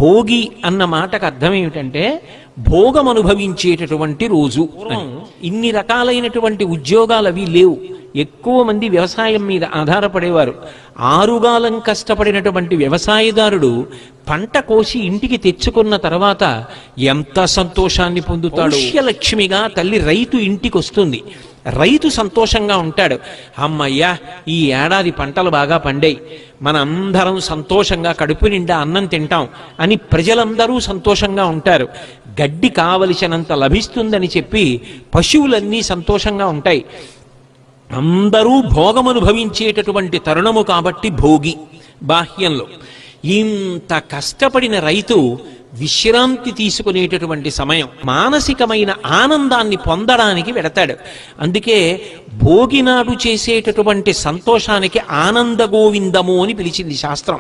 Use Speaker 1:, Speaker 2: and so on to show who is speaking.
Speaker 1: భోగి అన్న మాటకు అర్థం ఏమిటంటే భోగం అనుభవించేటటువంటి రోజు. ఇన్ని రకాలైనటువంటి ఉద్యోగాలు అవి లేవు. ఎక్కువ మంది వ్యవసాయం మీద ఆధారపడేవారు. ఆరుగాలం కష్టపడినటువంటి వ్యవసాయదారుడు పంట కోసి ఇంటికి తెచ్చుకున్న తర్వాత ఎంత సంతోషాన్ని పొందుతాడు. లక్ష్మిగా తల్లి రైతు ఇంటికి వస్తుంది. రైతు సంతోషంగా ఉంటాడు. అమ్మయ్యా, ఈ ఏడాది పంటలు బాగా పండాయి, మనందరం సంతోషంగా కడుపు నిండా అన్నం తింటాం అని ప్రజలందరూ సంతోషంగా ఉంటారు. గడ్డి కావలసినంత లభిస్తుందని చెప్పి పశువులన్నీ సంతోషంగా ఉంటాయి. అందరూ భోగమనుభవించేటటువంటి తరుణము కాబట్టి భోగి. బాహ్యంలో ఇంత కష్టపడిన రైతు విశ్రాంతి తీసుకునేటటువంటి సమయం, మానసికమైన ఆనందాన్ని పొందడానికి వెడతాడు. అందుకే భోగి నాడు చేసేటటువంటి సంతోషానికి ఆనంద గోవిందము అని పిలిచింది శాస్త్రం.